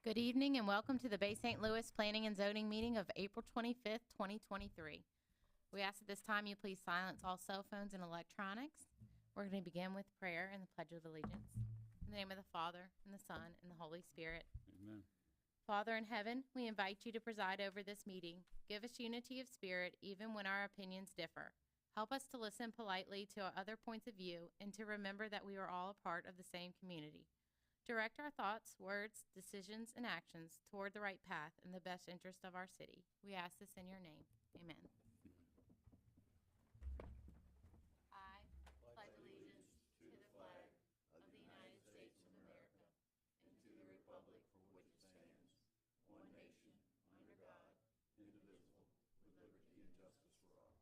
Good evening and welcome to the Bay St. Louis Planning and Zoning meeting of April 25th, 2023. We ask at this time you please silence all cell phones and electronics. We're going to begin with prayer and the Pledge of Allegiance. In the name of the Father, and the Son, and the Holy Spirit. Amen. Father in heaven, we invite you to preside over this meeting. Give us unity of spirit even when our opinions differ. Help us to listen politely to other points of view and to remember that we are all a part of the same community. Direct our thoughts, words, decisions, and actions toward the right path in the best interest of our city. We ask this in your name. Amen. I pledge allegiance to the flag of the United States of America and to the republic for which it stands, one nation, under God, indivisible, with liberty and justice for all.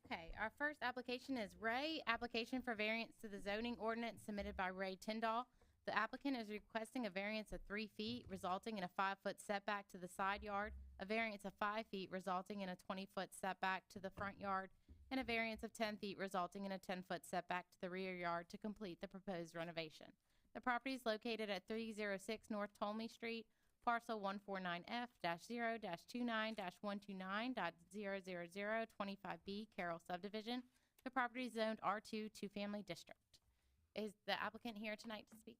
Okay, our first application is Ray, application for variance to the zoning ordinance submitted by Ray Tyndall. The applicant is requesting a variance of 3 feet, resulting in a 5-foot setback to the side yard, a variance of 5 feet, resulting in a 20-foot setback to the front yard, and a variance of 10 feet, resulting in a 10-foot setback to the rear yard to complete the proposed renovation. The property is located at 306 North Tolmie Street, parcel 149F-0-29-129.00025B, Carroll subdivision. The property is zoned R2 two-family district. Is the applicant here tonight to speak?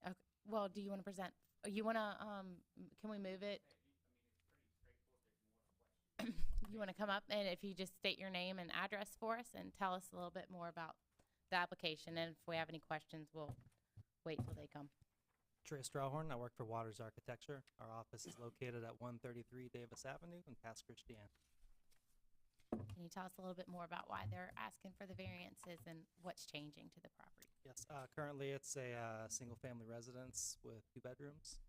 Okay, well, do you want to present, you want to, can we move it? You want to come up and if you just state your name and address for us and tell us a little bit more about the application, and if we have any questions, we'll wait till they come. Trey Strawhorn. I work for Waters Architecture. Our office is located at 133 Davis Avenue in Pass Christian. Can you tell us a little bit more about why they're asking for the variances and what's changing to the property? Yes, currently it's a single-family residence with 2 bedrooms,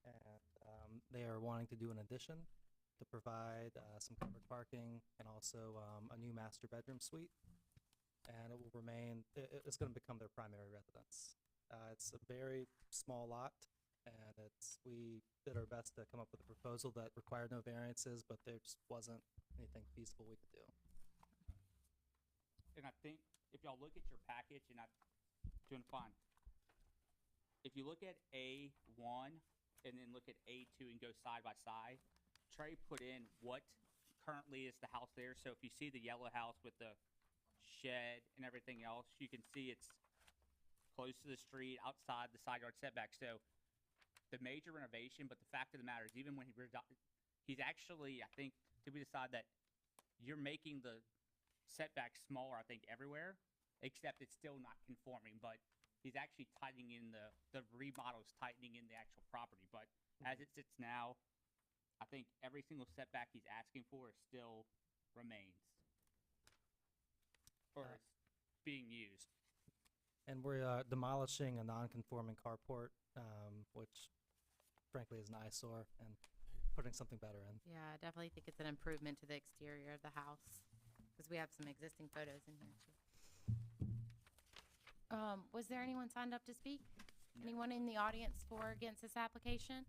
and they are wanting to do an addition to provide some covered parking and also a new master bedroom suite. And it will remain, it's going to become their primary residence. It's a very small lot, and we did our best to come up with a proposal that required no variances, but there just wasn't anything feasible we could do. And I think if y'all look at your package, and I'm doing fine. If you look at A1 and then look at A2 and go side by side, Trey put in what currently is the house there. So if you see the yellow house with the shed and everything else, you can see it's close to the street, outside the side yard setback. So the major renovation, but the fact of the matter is, even when he's actually, I think, did we decide that you're making the setback smaller, I think, everywhere, except it's still not conforming, but he's actually tightening in the remodel is tightening in the actual property. But as it sits now, I think every single setback he's asking for still remains, or is being used. And we're demolishing a non-conforming carport, which frankly is an eyesore, and putting something better in. Yeah, I definitely think it's an improvement to the exterior of the house, because we have some existing photos in here too. Was there anyone signed up to speak? No. Anyone in the audience for or against this application?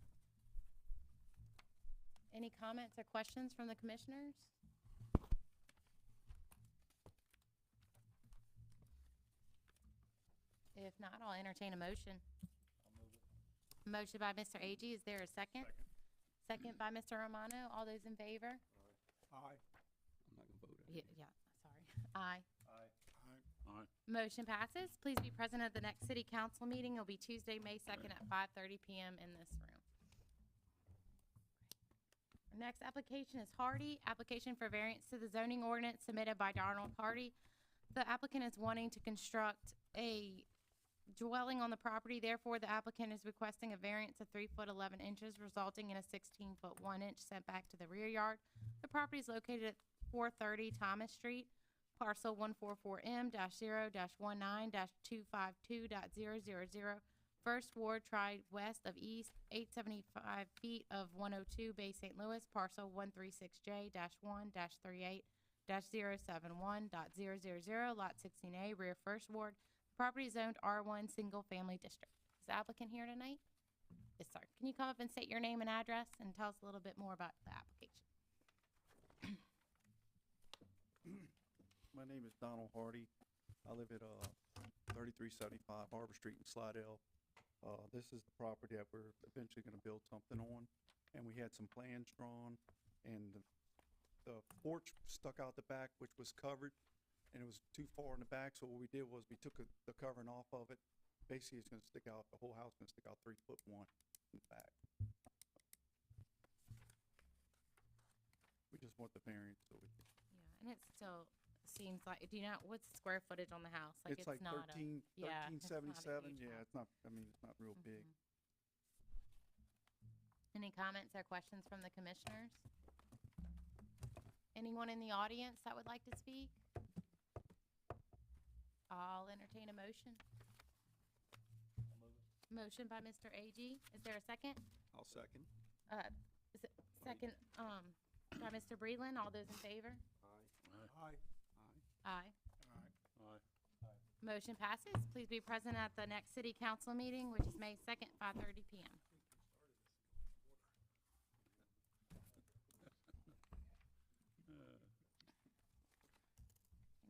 Any comments or questions from the commissioners? If not, I'll entertain a motion. Motion by Mr. Agee. Is there a second? Second by Mr. Romano. All those in favor? Aye. I'm not gonna vote. Yeah, sorry. Aye. Aye. Aye. Motion passes. Please be present at the next city council meeting. It'll be Tuesday, May 2nd at 5:30 p.m. in this room. Our next application is Hardy, application for variance to the zoning ordinance submitted by Donald Hardy. The applicant is wanting to construct a dwelling on the property. Therefore, the applicant is requesting a variance of 3 foot 11 inches, resulting in a 16 foot 1 inch setback to the rear yard. The property is located at 430 Thomas Street, parcel 144M-0-19-252.000, First Ward, Tri-West of East, 875 feet of 102, Bay St. Louis, parcel 136J-1-38-071.000, lot 16A, rear First Ward. Property zoned R1 Single Family District. Is the applicant here tonight? Yes, sir. Can you come up and state your name and address and tell us a little bit more about the application? My name is Donald Hardy. I live at 3375 Harbor Street in Slidell. This is the property that we're eventually gonna build something on, and we had some plans drawn, and the porch stuck out the back, which was covered, and it was too far in the back, so what we did was we took the covering off of it. Basically, it's gonna stick out, the whole house is gonna stick out 3'1" in the back. We just want the variance, so we can. Yeah, and it still seems like, do you know, what's the square footage on the house? It's like not a. 13, yeah, it's not a 1377, huge yeah, house. it's not, I mean, it's not real big. Mhm. Any comments or questions from the commissioners? Anyone in the audience that would like to speak? I'll entertain a motion. Motion by Mr. A.G. Is there a second? I'll second. Second, by Mr. Breland. All those in favor? Aye. Aye. Aye. Aye. Motion passes. Please be present at the next city council meeting, which is May 2nd, 5:30 PM.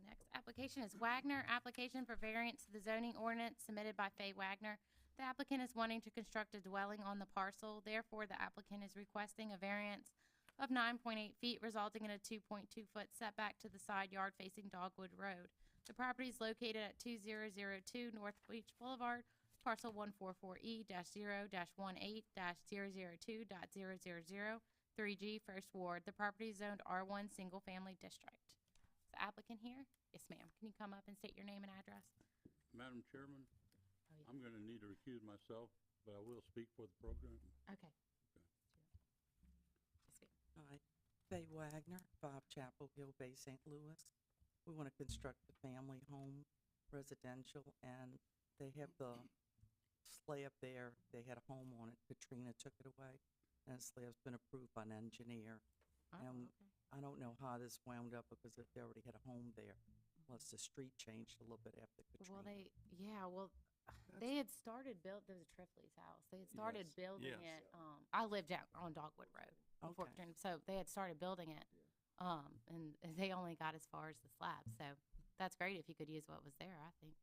Next application is Wagner, application for variance to the zoning ordinance submitted by Faye Wagner. The applicant is wanting to construct a dwelling on the parcel, therefore the applicant is requesting a variance of 9.8 feet, resulting in a 2.2-foot setback to the side yard facing Dogwood Road. The property is located at 2002 North Beach Boulevard, parcel 144E-0-18-002.000, 3G, First Ward. The property is zoned R1 Single Family District. Is the applicant here? Yes, ma'am. Can you come up and state your name and address? Madam Chairman, Oh, yeah. I'm gonna need to recuse myself, but I will speak for the program. Okay. Yes, ma'am. Hi, Faye Wagner, 5 Chapel Hill Bay, St. Louis. We want to construct a family home, residential, and they have the slab there. They had a home on it. Katrina took it away, and the slab's been approved by an engineer. Oh, And okay. I don't know how this wound up because they already had a home there. Plus, the street changed a little bit after Katrina. Well, they had started those is Triple's house. They had started Yes, building yes. it. I lived out on Dogwood Road before Okay. Katrina, so they had started building it. And they only got as far as the slab. So that's great if you could use what was there, I think.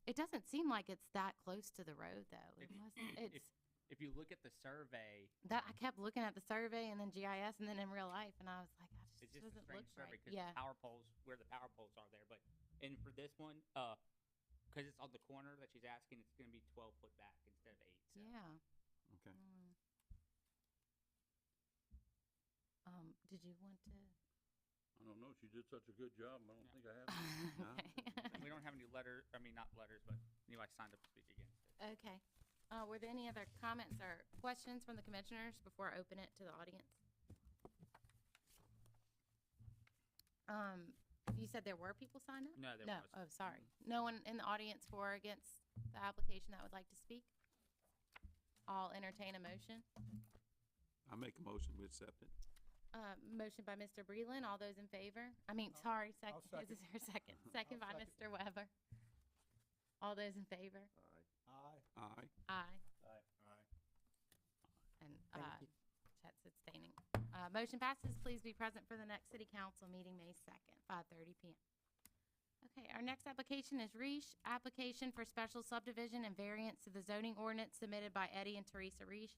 It doesn't seem like it's that close to the road though. It must, If you look at the survey, that I kept looking at the survey and then GIS and then in real life, and I was like, that it's just just a doesn't look strange survey right. because Yeah. the power poles, where the power poles are there. But and for this one, because it's on the corner that she's asking, it's going to be 12 foot back instead of 8. So. Yeah. Okay. Did you want to? I don't know, she did such a good job, I don't think I have. Okay. We don't have any letters. I mean, not letters, but anybody signed up to speak against it. Okay. Were there any other comments or questions from the commissioners before I open it to the audience? You said there were people signed up? No, there No. was. Oh, sorry. No one in the audience for or against the application that would like to speak? I'll entertain a motion. I make a motion, we accept it. Motion by Mr. Breland. All those in favor? Sorry, second. second. Is there a second? Second by second. Mr. Weber. All those in favor? Aye. Aye. Aye. Aye. And, Thank you. Chet's abstaining. Motion passes. Please be present for the next city council meeting, May 2nd, 5:30 PM. Okay, our next application is Reish, application for special subdivision and variance to the zoning ordinance submitted by Eddie and Teresa Reish.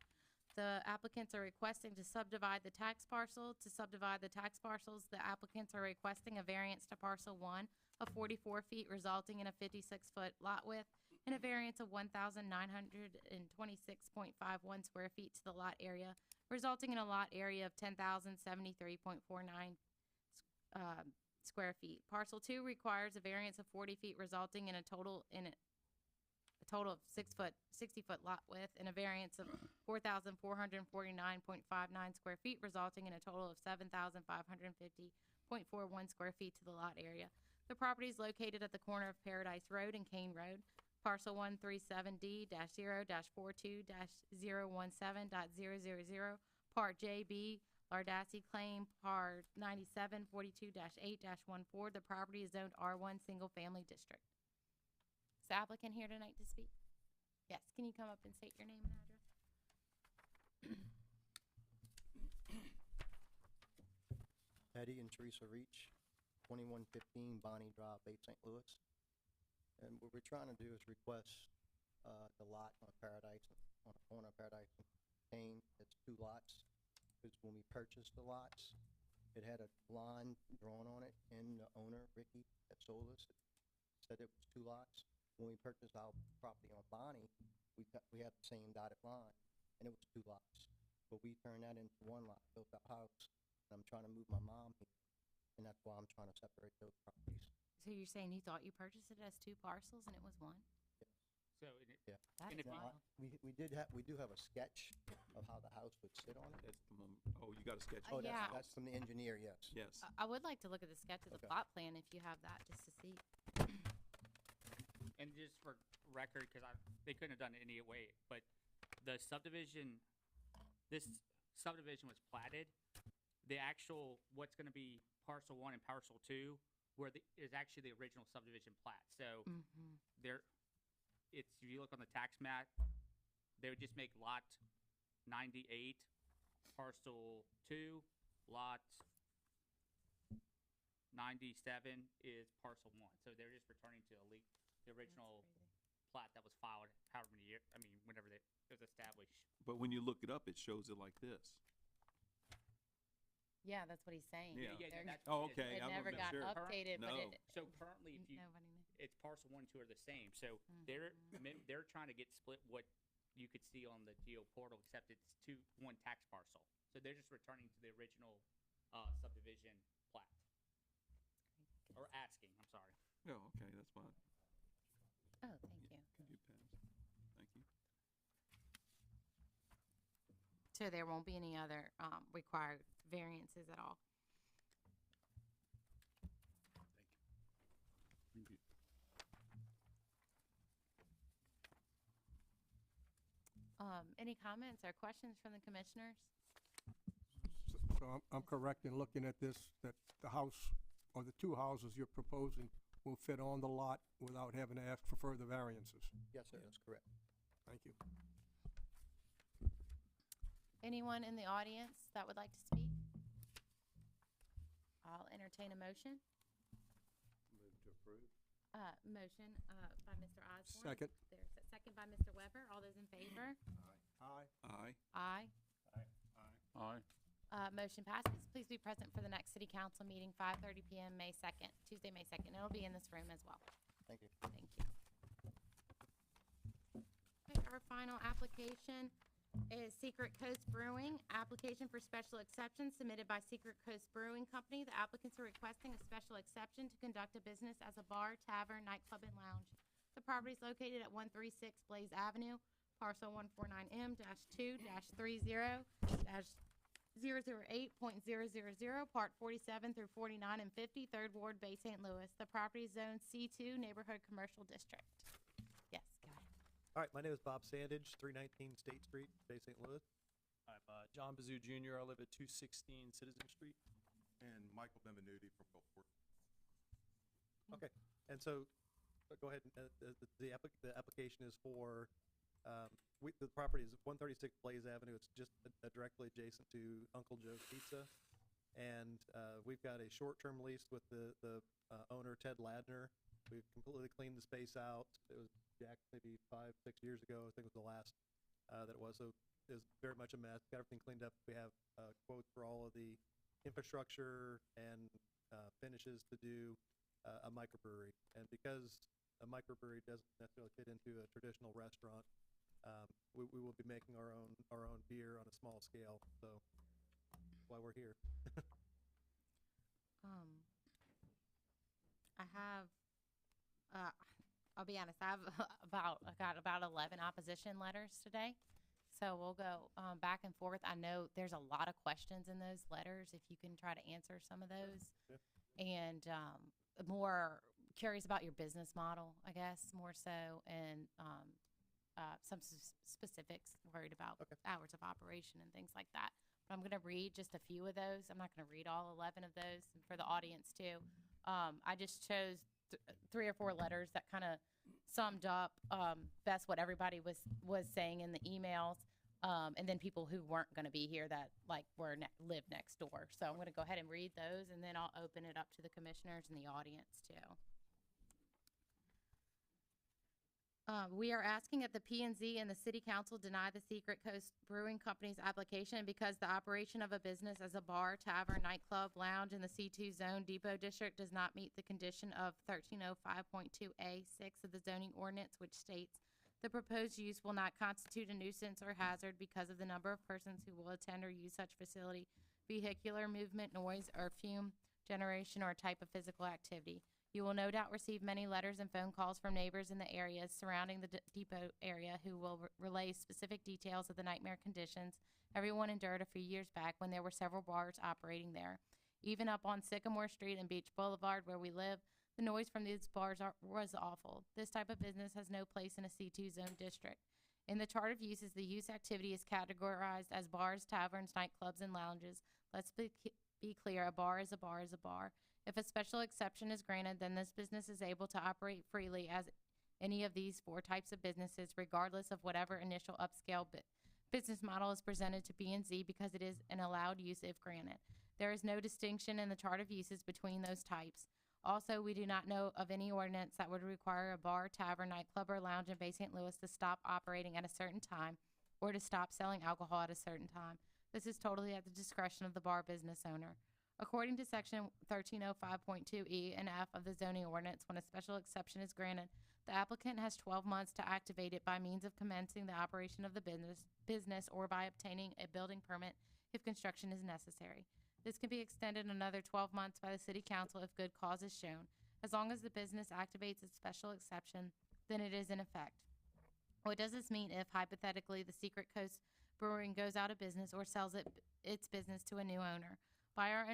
The applicants are requesting to subdivide the tax parcel. To subdivide the tax parcels, the applicants are requesting a variance to parcel 1 of 44 feet, resulting in a 56-foot lot width, and a variance of 1,926.51 square feet to the lot area, resulting in a lot area of 10,073.49 square feet. Parcel 2 requires a variance of 40 feet, resulting in a total of 60-foot lot width, and a variance of 4,449.59 square feet, resulting in a total of 7,550.41 square feet to the lot area. The property is located at the corner of Paradise Road and Kane Road. Parcel 137D-0-42-017.000, Part JB, Lardassi Claim, Part 9742-8-14. The property is zoned R1 Single Family District. Is the applicant here tonight to speak? Yes, can you come up and state your name and address? Eddie and Teresa Reach, 2115 Bonnie Drive, Bay St. Louis. And what we're trying to do is request, the lot on Paradise, on the corner of Paradise and Payne, it's 2 lots. Because when we purchased the lots, it had a line drawn on it, and the owner, Ricky, that sold us, said it was 2 lots. When we purchased our property on Bonnie, we had the same dotted line, and it was 2 lots. But we turned that into 1 lot, built a house, and I'm trying to move my mom here, and that's why I'm trying to separate those properties. So you're saying you thought you purchased it as 2 parcels and it was 1? So, and it- Yeah. That And is if you- wild. We do have a sketch of how the house would sit on it. That's the oh, you got a sketch. Oh, Oh, yeah. that's from the engineer, yes. Yes. I would like to look at the sketch of the Okay. plot plan if you have that, just to see. and just for record, because they couldn't have done it any way, but the subdivision, this subdivision was platted. The actual, what's gonna be parcel 1 and parcel 2, is actually the original subdivision plat. So Mm-hmm. there, if you look on the tax map, they would just make lot 98, parcel 2, lot 97 is parcel 1. So they're just returning to the original plat that was filed however many years, whenever it was established. But when you look it up, it shows it like this. Yeah, that's what he's saying. Yeah. They're- that's Oh, what it is. okay. It I never wasn't got sure. updated, but No. it, So currently, if you, nobody knew. it's parcel 1 and 2 are the same. So they're trying to get split what you could see on the Geo portal, except it's 1 tax parcel. So they're just returning to the original subdivision plat. Or asking, I'm sorry. Oh, okay, that's fine. Oh, thank you. Could you pass? Thank you. So there won't be any other required variances at all? Thank you. Any comments or questions from the commissioners? So I'm correct in looking at this, that the house, or the 2 houses you're proposing will fit on the lot without having to ask for further variances? Yes, sir, that's correct. Thank you. Anyone in the audience that would like to speak? I'll entertain a motion. Move to approve. Motion by Mr. Osborne. Second. There's a second by Mr. Weber. All those in favor? Aye. Aye. Aye. Aye. Motion passes. Please be present for the next city council meeting, 5:30 PM, May 2nd, Tuesday, May 2nd. It'll be in this room as well. Thank you. Thank you. Okay, our final application is Secret Coast Brewing. Application for special exception submitted by Secret Coast Brewing Company. The applicants are requesting a special exception to conduct a business as a bar, tavern, nightclub, and lounge. The property is located at 136 Blaze Avenue, parcel 149M-230-008.000, part 47 through 49 and 50, 3rd Ward, Bay St. Louis. The property is zoned C2, Neighborhood Commercial District. Yes, go ahead. All right, my name is Bob Sandage, 319 State Street, Bay St. Louis. I'm John Bazoo Jr. I live at 216 Citizen Street. And Michael Benvenuti from Gulfport. Okay, and so, go ahead, the application is for, the property is 136 Blaze Avenue. It's just directly adjacent to Uncle Joe's Pizza. And we've got a short-term lease with the owner, Ted Ladner. We've completely cleaned the space out. It was jacked maybe 5, 6 years ago. I think it was the last that it was. So it was very much a mess. Got everything cleaned up. We have quotes for all of the infrastructure and finishes to do a microbrewery. And because a microbrewery doesn't necessarily fit into a traditional restaurant, we will be making our own beer on a small scale. So that's why we're here. I have, I'll be honest, I got about 11 opposition letters today. So we'll go back and forth. I know there's a lot of questions in those letters, if you can try to answer some of those. Yeah. And more curious about your business model, I guess, more so, and some specifics, worried about Okay. hours of operation and things like that. But I'm going to read just a few of those. I'm not going to read all 11 of those, and for the audience too. I just chose 3 or 4 letters that kind of summed up best what everybody was saying in the emails, and then people who weren't going to be here that like live next door. So I'm going to go ahead and read those, and then I'll open it up to the commissioners and the audience too. We are asking that the P and Z and the City Council deny the Secret Coast Brewing Company's application because the operation of a business as a bar, tavern, nightclub, lounge in the C2 Zone Depot District does not meet the condition of 1305.2A6 of the zoning ordinance, which states, "The proposed use will not constitute a nuisance or hazard because of the number of persons who will attend or use such facility, vehicular movement, noise, or fume generation, or type of physical activity." You will no doubt receive many letters and phone calls from neighbors in the areas surrounding the depot area who will relay specific details of the nightmare conditions everyone endured a few years back when there were several bars operating there. Even up on Sycamore Street and Beach Boulevard where we live, the noise from these bars was awful. This type of business has no place in a C2 zone district. In the chart of uses, the use activity is categorized as bars, taverns, nightclubs, and lounges. Let's be clear, a bar is a bar is a bar. If a special exception is granted, then this business is able to operate freely as any of these 4 types of businesses, regardless of whatever initial upscale business model is presented to B and Z, because it is an allowed use if granted. There is no distinction in the chart of uses between those types. Also, we do not know of any ordinance that would require a bar, tavern, nightclub, or lounge in Bay St. Louis to stop operating at a certain time or to stop selling alcohol at a certain time. This is totally at the discretion of the bar business owner. According to Section 1305.2E and F of the zoning ordinance, when a special exception is granted, the applicant has 12 months to activate it by means of commencing the operation of the business or by obtaining a building permit if construction is necessary. This can be extended another 12 months by the City Council if good cause is shown. As long as the business activates its special exception, then it is in effect. What does this mean if, hypothetically, the Secret Coast Brewing goes out of business or sells its business to a new owner? By our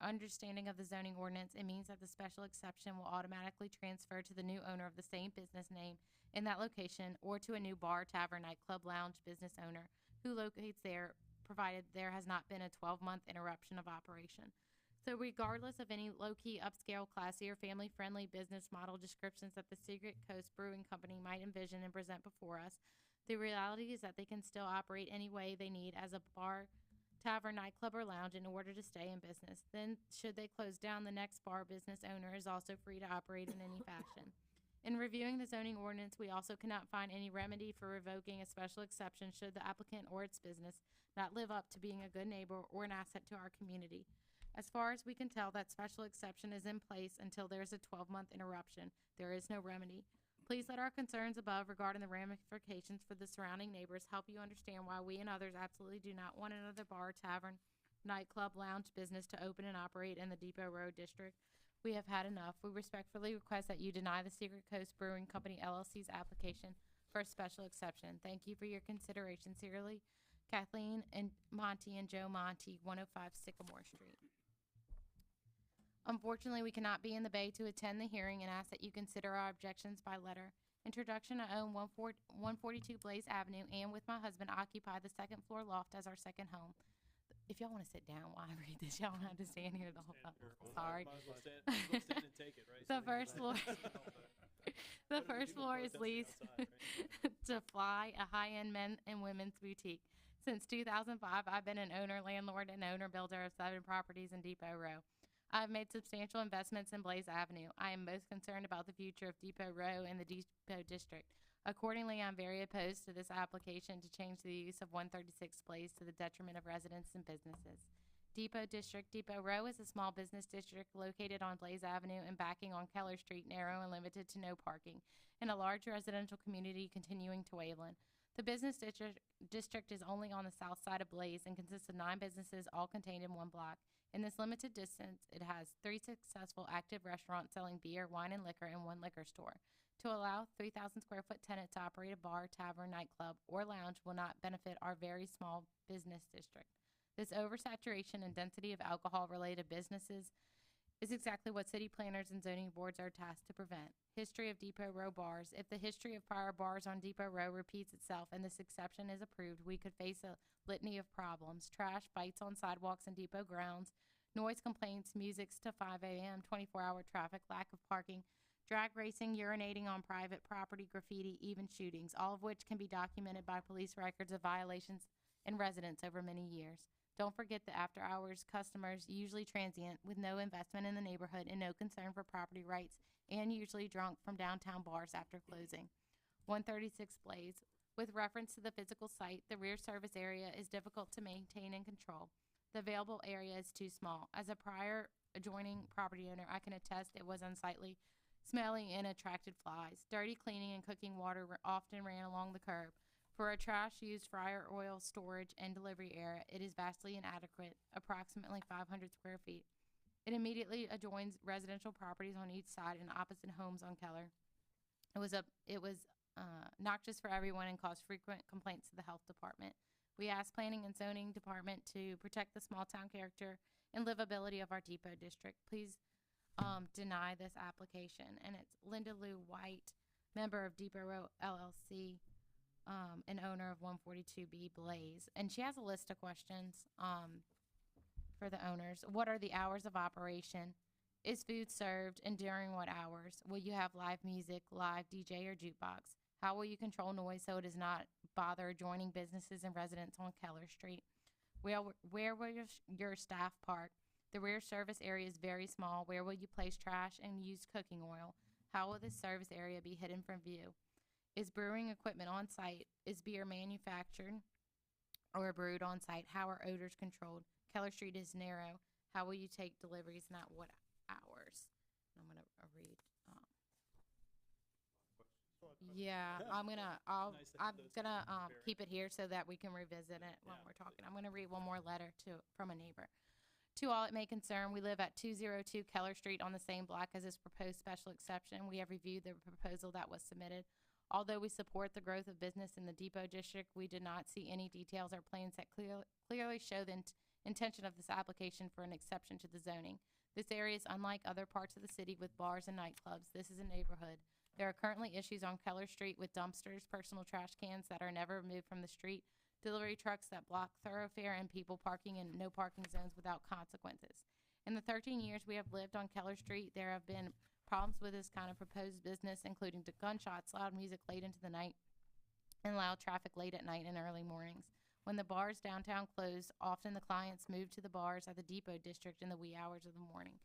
understanding of the zoning ordinance, it means that the special exception will automatically transfer to the new owner of the same business name in that location, or to a new bar, tavern, nightclub, lounge business owner who locates there, provided there has not been a 12-month interruption of operation. So regardless of any low-key, upscale, classy, or family-friendly business model descriptions that the Secret Coast Brewing Company might envision and present before us, the reality is that they can still operate any way they need as a bar, tavern, nightclub, or lounge in order to stay in business. Then, should they close down, the next bar business owner is also free to operate in any fashion. In reviewing the zoning ordinance, we also cannot find any remedy for revoking a special exception should the applicant or its business not live up to being a good neighbor or an asset to our community. As far as we can tell, that special exception is in place until there is a 12-month interruption. There is no remedy. Please let our concerns above regarding the ramifications for the surrounding neighbors help you understand why we and others absolutely do not want another bar, tavern, nightclub, lounge business to open and operate in the Depot Road District. We have had enough. We respectfully request that you deny the Secret Coast Brewing Company LLC's application for a special exception. Thank you for your consideration. Sincerely, Kathleen and Monty and Joe Monty, 105 Sycamore Street. Unfortunately, we cannot be in the Bay to attend the hearing and ask that you consider our objections by letter. Introduction: I own 142 Blaze Avenue and, with my husband, occupy the second floor loft as our second home. If y'all want to sit down while I read this, y'all don't have to stand here the whole time. Sorry. The first floor. The first floor is leased to Fly, a high-end men and women's boutique. Since 2005, I've been an owner, landlord, and owner-builder of 7 properties in Depot Row. I've made substantial investments in Blaze Avenue. I am most concerned about the future of Depot Row and the Depot District. Accordingly, I'm very opposed to this application to change the use of 136 Blaze to the detriment of residents and businesses. Depot District. Depot Row is a small business district located on Blaze Avenue and backing on Keller Street, narrow and limited to no parking, in a large residential community continuing to Waveland. The business district is only on the south side of Blaze and consists of 9 businesses, all contained in one block. In this limited distance, it has 3 successful active restaurants selling beer, wine, and liquor, and 1 liquor store. To allow 3,000 square foot tenant to operate a bar, tavern, nightclub, or lounge will not benefit our very small business district. This oversaturation and density of alcohol-related businesses is exactly what city planners and zoning boards are tasked to prevent. History of Depot Row bars. If the history of prior bars on Depot Row repeats itself and this exception is approved, we could face a litany of problems. Trash, bites on sidewalks and depot grounds, noise complaints, music to 5 a.m., 24-hour traffic, lack of parking, drag racing, urinating on private property, graffiti, even shootings, all of which can be documented by police records of violations in residents over many years. Don't forget the after-hours customers, usually transient, with no investment in the neighborhood and no concern for property rights, and usually drunk from downtown bars after closing. 136 Blaze. With reference to the physical site, the rear service area is difficult to maintain and control. The available area is too small. As a prior adjoining property owner, I can attest it was unsightly, smelly, and attracted flies. Dirty cleaning and cooking water often ran along the curb. For a trash-used fryer oil storage and delivery area, it is vastly inadequate, approximately 500 square feet. It immediately adjoins residential properties on each side and opposite homes on Keller. It was noxious for everyone and caused frequent complaints to the health department. We asked Planning and Zoning Department to protect the small-town character and livability of our depot district. Please deny this application. And it's Linda Lou White, member of Depot Row LLC, and owner of 142B Blaze. And she has a list of questions for the owners. What are the hours of operation? Is food served, and during what hours? Will you have live music, live DJ, or jukebox? How will you control noise so it does not bother adjoining businesses and residents on Keller Street? Where will your staff park? The rear service area is very small. Where will you place trash and use cooking oil? How will this service area be hidden from view? Is brewing equipment on site? Is beer manufactured or brewed on site? How are odors controlled? Keller Street is narrow. How will you take deliveries and at what hours? I'm gonna read. Yeah, I'm gonna keep it here so that we can revisit it when we're talking. I'm gonna read one more letter from a neighbor. To all it may concern, we live at 202 Keller Street on the same block as this proposed special exception. We have reviewed the proposal that was submitted. Although we support the growth of business in the Depot District, we did not see any details or plans that clearly show the intention of this application for an exception to the zoning. This area is unlike other parts of the city with bars and nightclubs. This is a neighborhood. There are currently issues on Keller Street with dumpsters, personal trash cans that are never removed from the street, delivery trucks that block thoroughfare, and people parking in no parking zones without consequences. In the 13 years we have lived on Keller Street, there have been problems with this kind of proposed business, including the gunshots, loud music late into the night, and loud traffic late at night and early mornings. When the bars downtown close, often the clients move to the bars at the Depot District in the wee hours of the morning.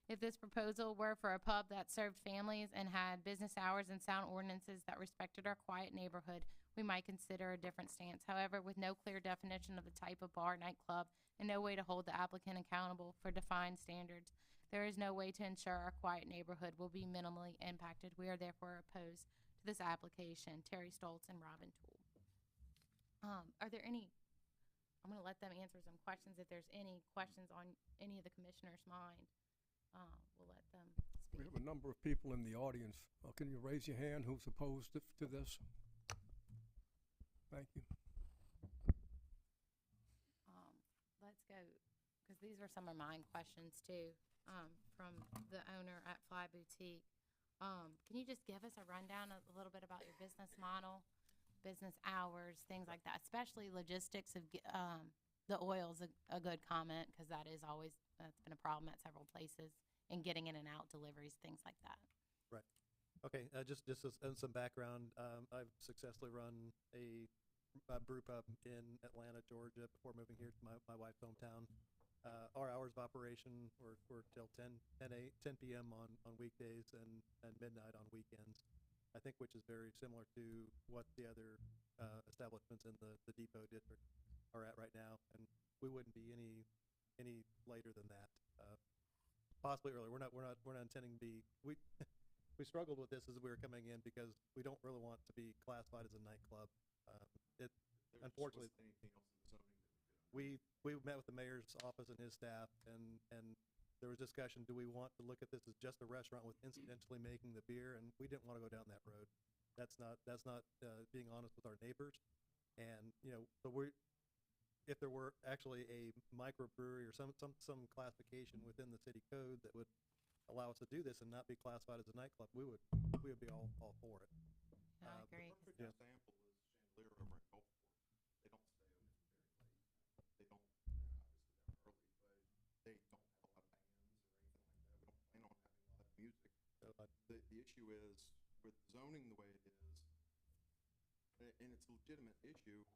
If this proposal were for a pub that served families and had business hours and sound ordinances that respected our quiet neighborhood, we might consider a different stance. However, with no clear definition of the type of bar, nightclub, and no way to hold the applicant accountable for defined standards, there is no way to ensure our quiet neighborhood will be minimally impacted. We are therefore opposed to this application. Terry Stoltz and Robin Toole. Are there any, I'm going to let them answer some questions. If there's any questions on any of the commissioners' mind, we'll let them We speak. have a number of people in the audience. Can you raise your hand who's opposed to this? Thank you. Let's go, because these were some of mine questions too, from the owner at Fly Boutique. Can you just give us a rundown a little bit about your business model, business hours, things like that, especially logistics of, the oil's a good comment, because that's been a problem at several places, and getting in and out deliveries, things like that. Right. Okay, just some background. I've successfully run a brew pub in Atlanta, Georgia, before moving here to my wife's hometown. Our hours of operation were till 10 p.m. on weekdays and midnight on weekends, I think, which is very similar to what the other establishments in the Depot District are at right now, and we wouldn't be any later than that. Possibly earlier. We're not intending to be. We struggled with this as we were coming in because we don't really want to be classified as a nightclub. Unfortunately, we met with the mayor's office and his staff, and there was discussion, do we want to look at this as just a restaurant with incidentally making the beer? And we didn't want to go down that road. That's not being honest with our neighbors. And so if there were actually a microbrewery or some classification within the city code that would allow us to do this and not be classified as a nightclub, we would be all for it. I agree. The perfect example is Chandelier over at Gulfport. They don't stay open very late. They don't, obviously they're early, but they don't have a lot of bands or anything like that. We don't plan on having live music. The issue is, with zoning the way it is, and it's a legitimate issue,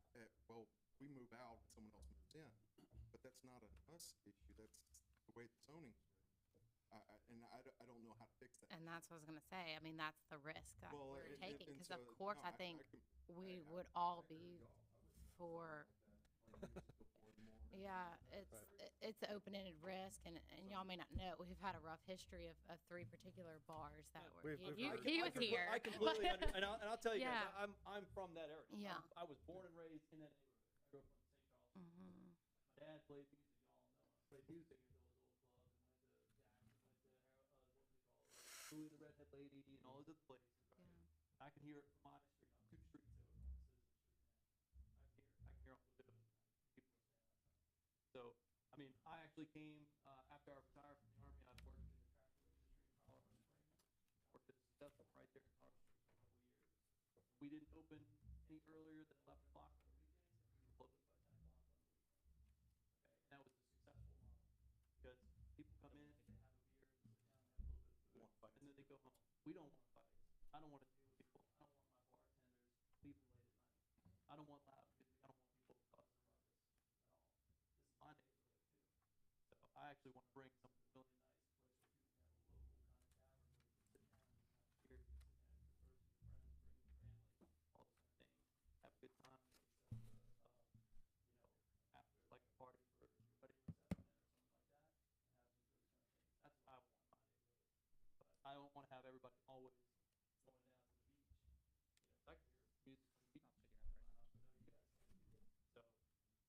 well, we move out and someone else moves in. But that's not an us issue. That's the way the zoning's written. And I don't know how to fix that. And that's what I was gonna say. I mean, that's the risk that Well, we're and- taking, and because of so- course, no, I think we would all be for, yeah, it's an open-ended risk, and y'all may not know, we've had a rough history of 3 particular bars that were, We've you, heard. he was here. I completely and I'll tell you Yeah. guys, I'm from that area. Yeah. I was born and raised in that neighborhood. I grew up in St. Charles. Mhm. My dad played music, y'all know. I played music at those old clubs and went to Jackson, went to Louie the Redhead Lady, and all those other places. Right? Yeah. I can hear it from my street. I'm 2 streets over on Citizen Street now. I can hear a little bit of it. People are saying that. So, I mean, I actually came after I retired from the Army. I worked in the traffic industry in Colorado Springs. Worked at a successful right there in Colorado Springs for a couple of years. We didn't open any earlier than 11 o'clock on the weekends, and we were closed by 10 o'clock on the weekends. Okay, and that was a successful model because people come in, they have a beer, they sit down, they have a little bit of food, and then they go home. We don't want fights. I don't want to deal with people. I don't want my bartenders leaving late at night. I don't want loud music. I don't want people causing a ruckus at all. This is my neighborhood too. So I actually want to bring something really nice, a place where people can have a local kind of tavern where you can sit down and have a beer, you can sit down with your person, your friends, bring your family, all those kind of things. Have a good time, maybe set up after like a party for your wedding reception or something like that, and have those kind of things. That's what I want in my neighborhood. But I don't want to have everybody always going down to the beach. I can hear music from the beach. I know you guys can. So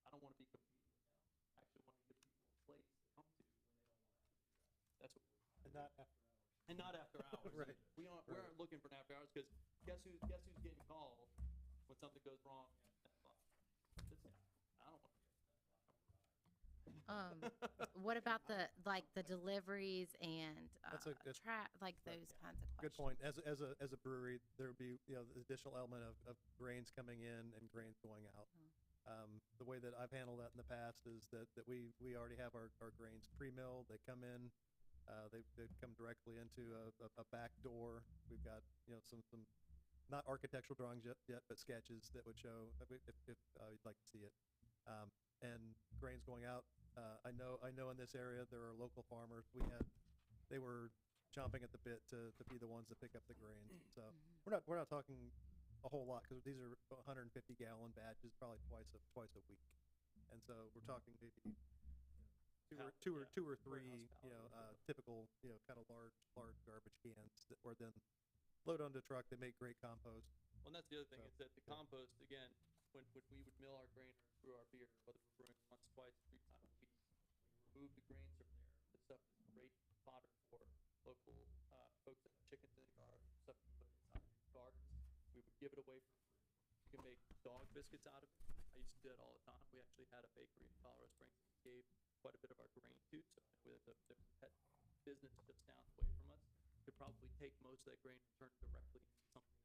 I don't want to be competing with them. I actually want to give people a place to come to when they don't want to have to do that. That's what we're And not after hours. and not after hours. Right. We aren't looking for an after hours because guess who's getting called when something goes wrong at 10 o'clock? This guy. I don't want to be at 10 o'clock. What about the deliveries and That's a good- like those kinds of questions? Good point. As a brewery, there would be, the additional element of grains coming in and grains going out. The way that I've handled that in the past is that we already have our grains pre-milled. They come in, they come directly into a back door. We've got, some not architectural drawings yet, but sketches that would show if you'd like to see it. And grains going out. I know in this area there are local farmers. They were chomping at the bit to be the ones to pick up the grain. So we're not talking a whole lot because these are 150 gallon batches, probably twice a week. And so we're talking maybe two or three, typical, kind of large garbage cans that were then load onto the truck. They make great compost. Well, and that's the other thing So, is that the compost, again, when we would mill our grain or brew our beer, whether we're brewing once, twice, 3 times a week, we remove the grains from there. The stuff is great fodder for local folks that have chickens in the garden, stuff you put inside your gardens. We would give it away for free. You can make dog biscuits out of it. I used to do that all the time. We actually had a bakery in Colorado Springs that we gave quite a bit of our grain to. So there's a pet business just down the way from us. Could probably take most of that grain and turn it directly into something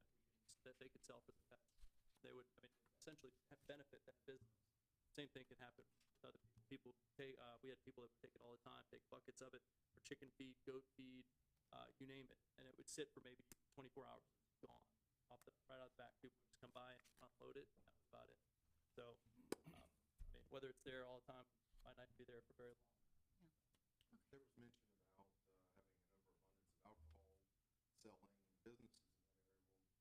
that they could sell for the pets. They would, essentially benefit that business. Same thing can happen with other people. We had people that would take it all the time, take buckets of it for chicken feed, goat feed, you name it, and it would sit for maybe 24 hours. It's gone right out the back. People would just come by and unload it. And that was about it. So, whether it's there all the time, might not be there for very long. There was mention about having an overabundance of alcohol selling businesses in that area.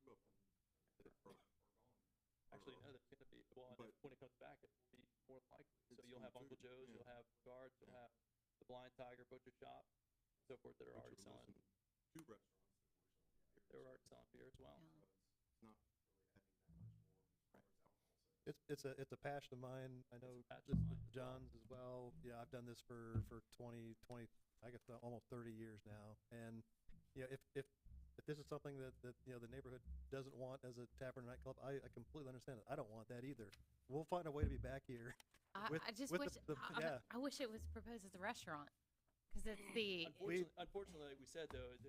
Well, we've got 2 of them that are gone. Actually, no, that's going to be, well, and But- when it comes back, it will be more than likely. So It's you'll have going Uncle to, Joe's, yeah. you'll have Guards, you'll Yeah. have the Blind Tiger Butcher Shop, so forth, that are Which already are selling. less than 2 restaurants that were selling beer. They were already selling beer as well. Yeah. So it's not really adding that much more as far as alcohol sales. It's a passion of mine. I know a passion of mine as well. John's as well. Yeah, I've done this for 20, I guess almost 30 years now. And if this is something that the neighborhood doesn't want as a tavern or nightclub, I completely understand it. I don't want that either. We'll find a way to be back here. with- I just with wish, yeah. I wish it was proposed as a restaurant, because it's the, Unfortunately, like we said though, is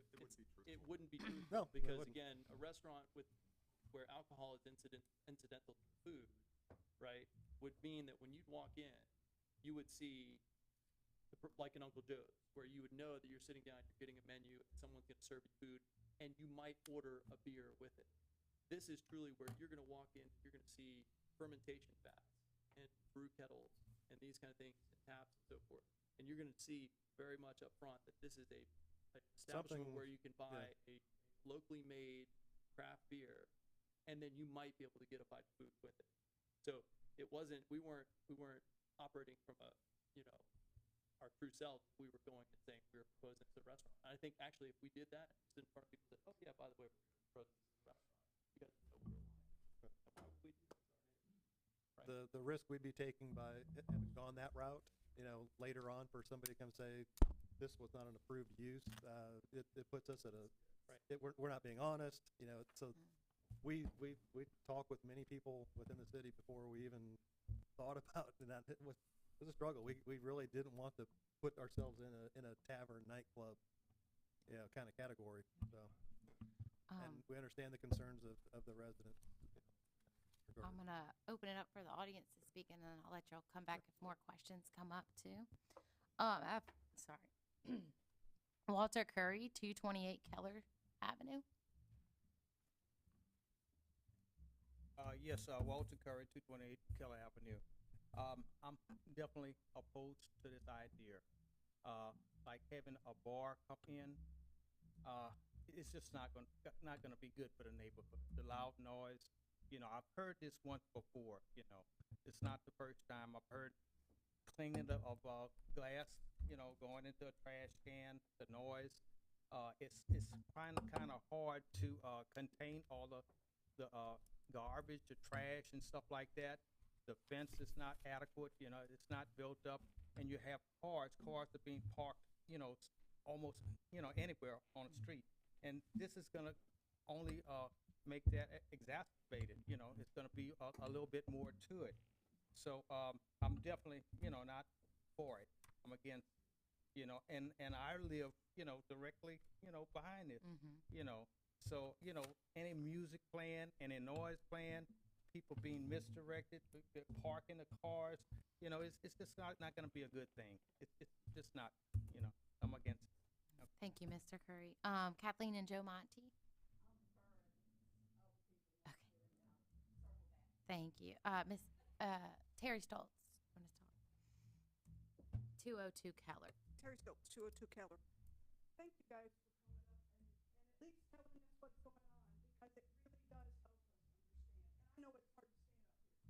it wouldn't be truthful. No, it because wouldn't. again, a restaurant where alcohol is incidental to food, right, would mean that when you'd walk in, you would see like an Uncle Joe's, where you would know that you're sitting down, you're getting a menu, and someone's going to serve you food, and you might order a beer with it. This is truly where you're going to walk in, you're going to see fermentation vats and brew kettles and these kind of things, and taps and so forth. And you're going to see very much up front that this is a establishment Something- where you can buy a locally made craft beer, and then you might be able to get a bite of food with it. So it wasn't, we weren't operating from a, you know, our true self. We were going and saying we were proposing this as a restaurant. And I think actually if we did that, just in front of people, that, oh yeah, by the way, we're proposing this as a restaurant, you guys know we're lying. And why would we do this? Right. The risk we'd be taking by having gone that route, you know, later on for somebody to come say, this was not an approved use, it puts us at a, we're not being honest, you know, so we talked with many people within the city before we even thought about, and that it was a struggle. We really didn't want to put ourselves in a tavern nightclub, you know, kind of category, so. And we understand the concerns of the residents. I'm gonna open it up for the audience to speak, and then I'll let y'all come back if more questions come up too. Sorry. Walter Curry, 228 Keller Avenue. Yes, Walter Curry, 228 Keller Avenue. I'm definitely opposed to this idea. Like having a bar come in, it's just not gonna be good for the neighborhood. The loud noise, you know, I've heard this once before, you know. It's not the first time. I've heard cleaning of glass, you know, going into a trash can, the noise. It's kind of hard to contain all the garbage, the trash and stuff like that. The fence is not adequate, you know, it's not built up, and you have cars are being parked, you know, almost, you know, anywhere on the street. And this is gonna only make that exacerbated, you know, it's gonna be a little bit more to it. So I'm definitely, you know, not for it. I'm against, you know, and I live, you know, directly, you know, behind it, you know. So, you know, any music playing, any noise playing, people being misdirected, parking the cars, you know, it's just not gonna be a good thing. It's just not, you know, I'm against it. Thank you, Mr. Curry. Kathleen and Joe Monty. Okay. Thank you. Miss Terry Stoltz. Want to talk? 202 Keller. Terry Stokes, 202 Keller. Thank you guys for coming up and at least telling us what's going on, because it really does help us understand. And I know it's hard to stand up here.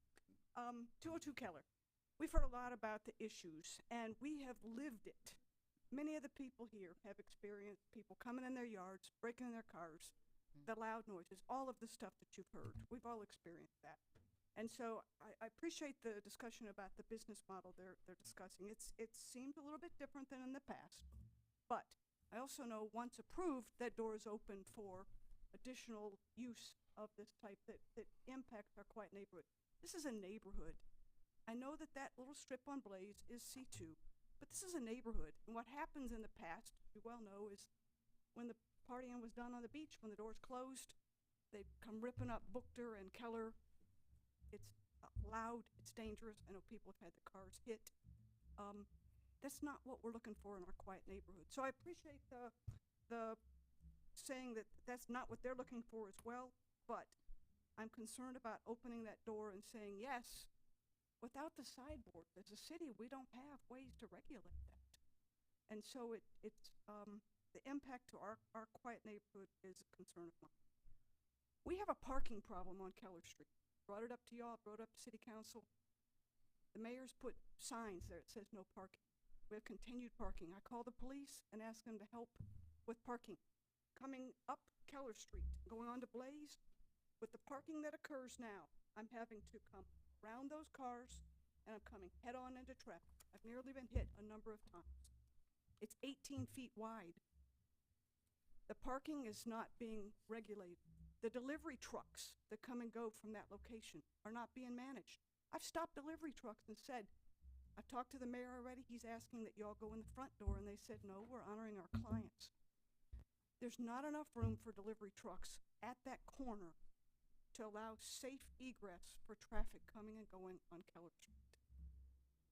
I am too. 202 Keller. We've heard a lot about the issues, and we have lived it. Many of the people here have experienced people coming in their yards, breaking in their cars, the loud noises, all of the stuff that you've heard. We've all experienced that. And so I appreciate the discussion about the business model they're discussing. It seemed a little bit different than in the past, but I also know once approved, that door is open for additional use of this type that impacts our quiet neighborhood. This is a neighborhood. I know that little strip on Blaze is C2, but this is a neighborhood. And what happens in the past, you well know, is when the partying was done on the beach, when the doors closed, they'd come ripping up Buchter and Keller. It's loud, it's dangerous. I know people have had their cars hit. That's not what we're looking for in our quiet neighborhood. So I appreciate the saying that that's not what they're looking for as well, but I'm concerned about opening that door and saying, yes, without the sideboard, as a city, we don't have ways to regulate that. And so it's the impact to our quiet neighborhood is a concern of mine. We have a parking problem on Keller Street. Brought it up to y'all, brought it up to City Council. The mayor's put signs there that says no parking. We have continued parking. I call the police and ask them to help with parking. Coming up Keller Street, going on to Blaze, with the parking that occurs now, I'm having to come around those cars, and I'm coming head-on into traffic. I've nearly been hit a number of times. It's 18 feet wide. The parking is not being regulated. The delivery trucks that come and go from that location are not being managed. I've stopped delivery trucks and said, I've talked to the mayor already, he's asking that y'all go in the front door, and they said, no, we're honoring our clients. There's not enough room for delivery trucks at that corner to allow safe egress for traffic coming and going on Keller Street.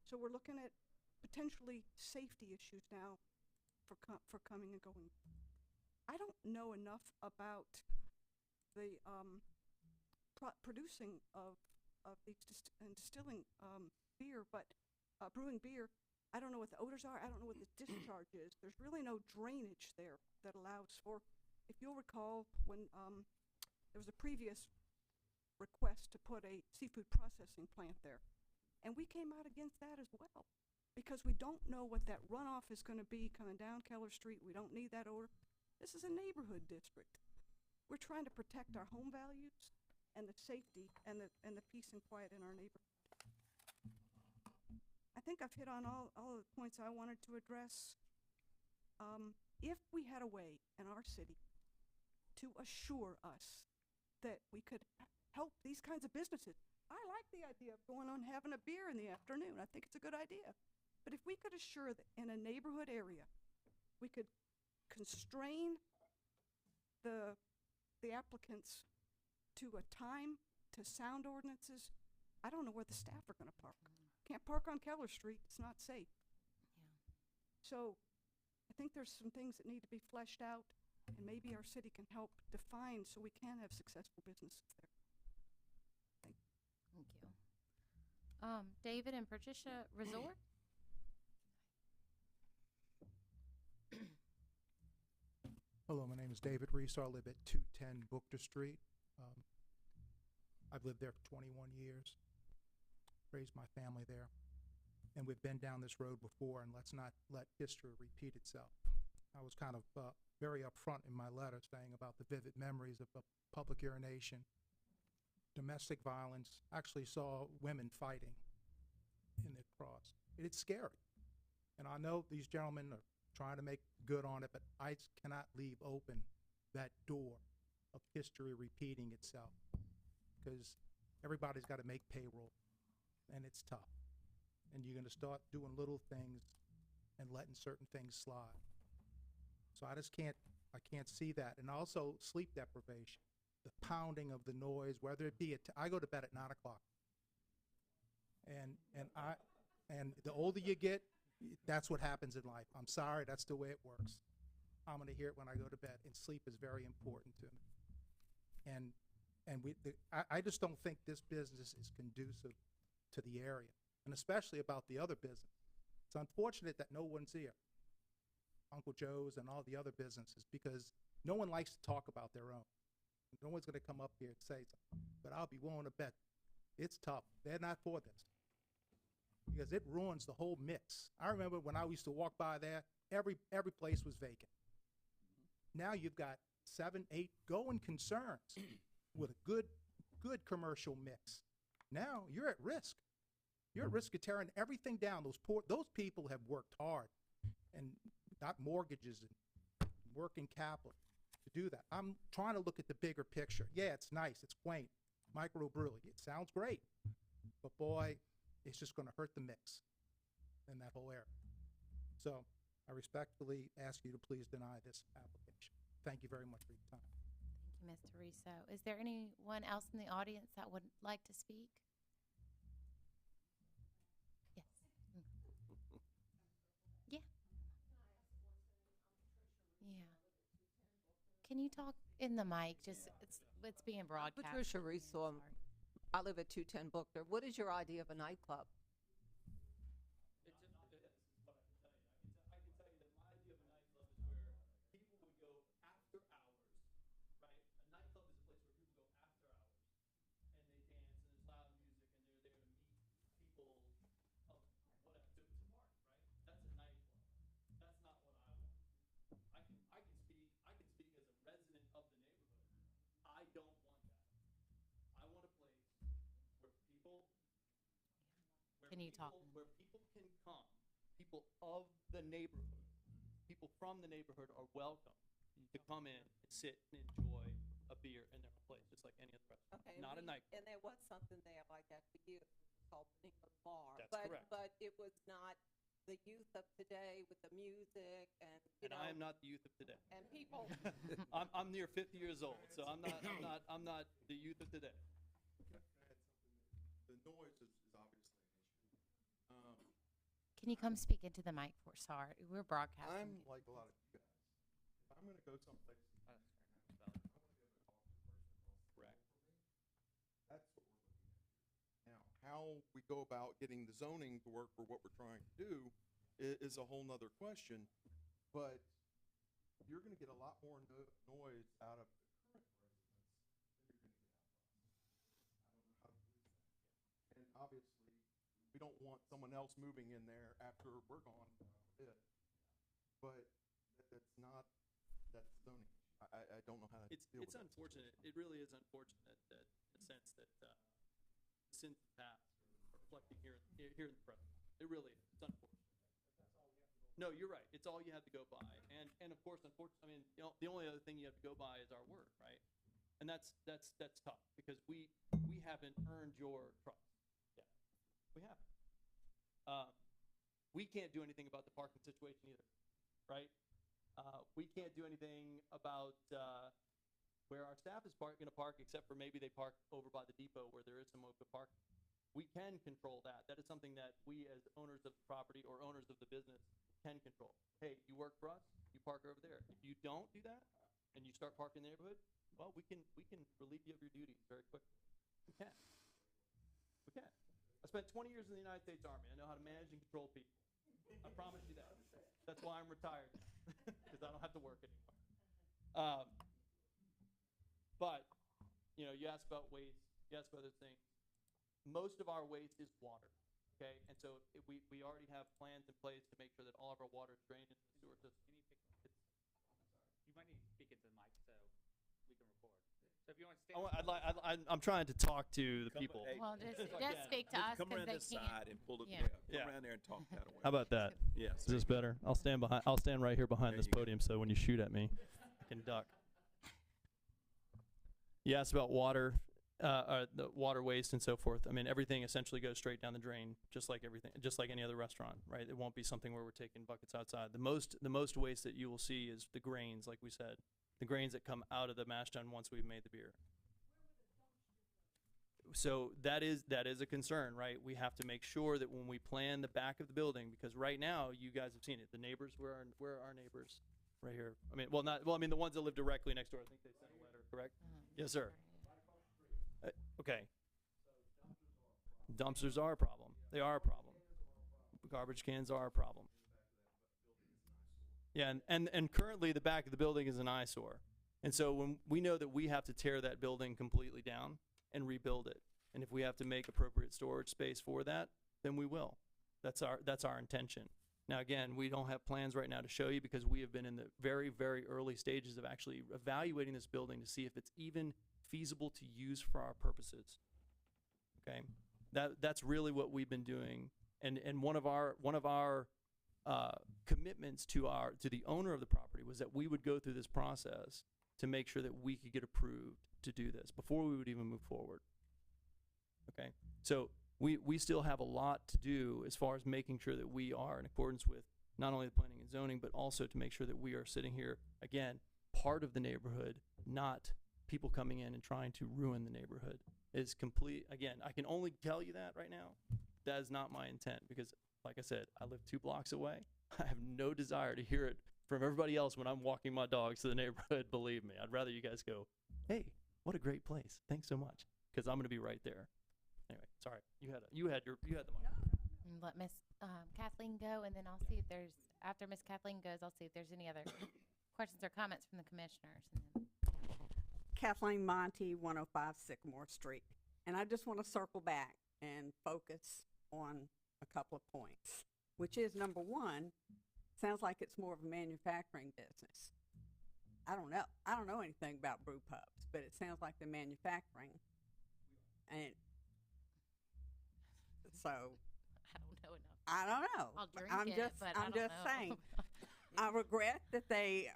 So we're looking at potentially safety issues now for coming and going. I don't know enough about the producing of these and distilling beer, but brewing beer. I don't know what the odors are, I don't know what the discharge is. There's really no drainage there that allows for, if you'll recall, when, there was a previous request to put a seafood processing plant there. And we came out against that as well, because we don't know what that runoff is gonna be coming down Keller Street. We don't need that odor. This is a neighborhood district. We're trying to protect our home values and the safety and the peace and quiet in our neighborhood. I think I've hit on all of the points I wanted to address. If we had a way in our city to assure us that we could help these kinds of businesses, I like the idea of going on having a beer in the afternoon. I think it's a good idea. But if we could assure that in a neighborhood area, we could constrain the applicants to a time, to sound ordinances, I don't know where the staff are gonna park. Can't park on Keller Street, it's not safe. So, I think there's some things that need to be fleshed out, and maybe our city can help define so we can have successful businesses there. Thank you. Thank you. David and Patricia Resort? Hello, my name is David Reese. I live at 210 Bookter Street. I've lived there for 21 years, raised my family there, and we've been down this road before, and let's not let history repeat itself. I was kind of very upfront in my letter saying about the vivid memories of public urination, domestic violence, actually saw women fighting in the cross. It's scary. And I know these gentlemen are trying to make good on it, but I cannot leave open that door of history repeating itself, because everybody's got to make payroll, and it's tough. And you're going to start doing little things and letting certain things slide. So I can't see that. And also sleep deprivation, the pounding of the noise, whether it be I go to bed at 9 o'clock. And the older you get, that's what happens in life. I'm sorry, that's the way it works. I'm gonna hear it when I go to bed, and sleep is very important to me. And I just don't think this business is conducive to the area, and especially about the other business. It's unfortunate that no one's here, Uncle Joe's and all the other businesses, because no one likes to talk about their own. No one's gonna come up here and say something, but I'll be willing to bet it's tough. They're not for this, because it ruins the whole mix. I remember when I used to walk by there, every place was vacant. Now you've got 7, 8 going concerns with a good commercial mix. Now you're at risk. You're at risk of tearing everything down. Those people have worked hard and got mortgages and working capital to do that. I'm trying to look at the bigger picture. Yeah, it's nice, it's quaint, microbrewery, it sounds great, but boy, it's just going to hurt the mix in that whole area. So I respectfully ask you to please deny this application. Thank you very much for your time. Thank you, Mr. Russo. Is there anyone else in the audience that would like to speak? Yes. Yeah. Yeah. Can you talk in the mic? Just, it's being broadcast. Patricia Russo. I live at 210 Bookter. What is your idea of a nightclub? Can you talk? Where people can come, people of the neighborhood, people from the neighborhood are welcome to come in and sit and enjoy a beer in their own place, just like any other restaurant. Okay, Not a nightclub. And there was something there like that for you, called Peninsula Bar. That's but, correct. But it was not the youth of today with the music and, you And know. I am not the youth of today. And people. I'm near 50 years old, so I'm not the youth of today. Can I add something? The noise is obviously an issue. Can you come speak into the mic for, sorry, we're broadcasting. I'm like a lot of you guys. If I'm gonna go someplace, I want to be able to talk to the person across the table from me. That's what we're looking at here. Now, how we go about getting the zoning to work for what we're trying to do is a whole nother question, but you're gonna get a lot more noise out of the current residents than you're gonna get out of us. I don't know how to believe that. And obviously, we don't want someone else moving in there after we're gone, but that's not, that's zoning. I don't know how to deal with It's that unfortunate. It really is unfortunate that, in the sense that, sins of the past are reflecting here in the present. It really is. It's unfortunate. No, you're right. It's all you have to go by. And of course, unfortunately, I mean, you know, the only other thing you have to go by is our word, right? And that's tough because we haven't earned your trust yet. We haven't. We can't do anything about the parking situation either, right? We can't do anything about where our staff is going to park, except for maybe they park over by the depot where there is some open parking. We can control that. That is something that we as owners of the property or owners of the business can control. Hey, you work for us, you park over there. If you don't do that and you start parking in the neighborhood, well, we can relieve you of your duties very quickly. We can. We can. I spent 20 years in the United States Army. I know how to manage and control people. I promise you that. That's why I'm retired, because I don't have to work anymore. But, you know, you asked about waste, you asked about other things. Most of our waste is water, okay? And so we already have plans in place to make sure that all of our water is drained into the sewer system. You might need to speak into the mic so we can record. So if you want to stand. I'm trying to talk to the people. Well, just speak to us because they can't. and pull it, Yeah. come around there and talk that way. How about that? Yes. Is this better? I'll stand right here behind There this you go. podium so when you shoot at me, I can duck. You asked about water, the water waste and so forth. I mean, everything essentially goes straight down the drain, just like any other restaurant, right? It won't be something where we're taking buckets outside. The most waste that you will see is the grains, like we said, the grains that come out of the mash tun once we've made the beer. So that is a concern, right? We have to make sure that when we plan the back of the building, because right now you guys have seen it. The neighbors, where are our neighbors? Right here. I mean, the ones that live directly next door. I think they sent a letter, correct? Yes, sir. Okay. Dumpsters are a problem. They are a problem. Garbage cans are a problem. Yeah, and currently the back of the building is an eyesore. And so when we know that we have to tear that building completely down and rebuild it, and if we have to make appropriate storage space for that, then we will. That's our intention. Now, again, we don't have plans right now to show you because we have been in the very, very early stages of actually evaluating this building to see if it's even feasible to use for our purposes. Okay, that's really what we've been doing, and one of our commitments to the owner of the property was that we would go through this process to make sure that we could get approved to do this before we would even move forward. Okay, so we still have a lot to do as far as making sure that we are in accordance with not only the planning and zoning, but also to make sure that we are sitting here, again, part of the neighborhood, not people coming in and trying to ruin the neighborhood. Is complete, again, I can only tell you that right now. That is not my intent because, like I said, I live 2 blocks away. I have no desire to hear it from everybody else when I'm walking my dogs to the neighborhood, believe me. I'd rather you guys go, hey, what a great place. Thanks so much. Because I'm going to be right there. Anyway, sorry. You had the mic. And let Miss Kathleen go, and then I'll see if there's, after Miss Kathleen goes, I'll see if there's any other questions or comments from the commissioners. And then Kathleen Monty, 105 Sycamore Street. And I just want to circle back and focus on a couple of points, which is number one, sounds like it's more of a manufacturing business. I don't know. I don't know anything about brew pubs, but it sounds like they're manufacturing. And so I don't know enough. I don't know. I'll drink I'm it, just but I I'm don't just know. saying. I regret that they,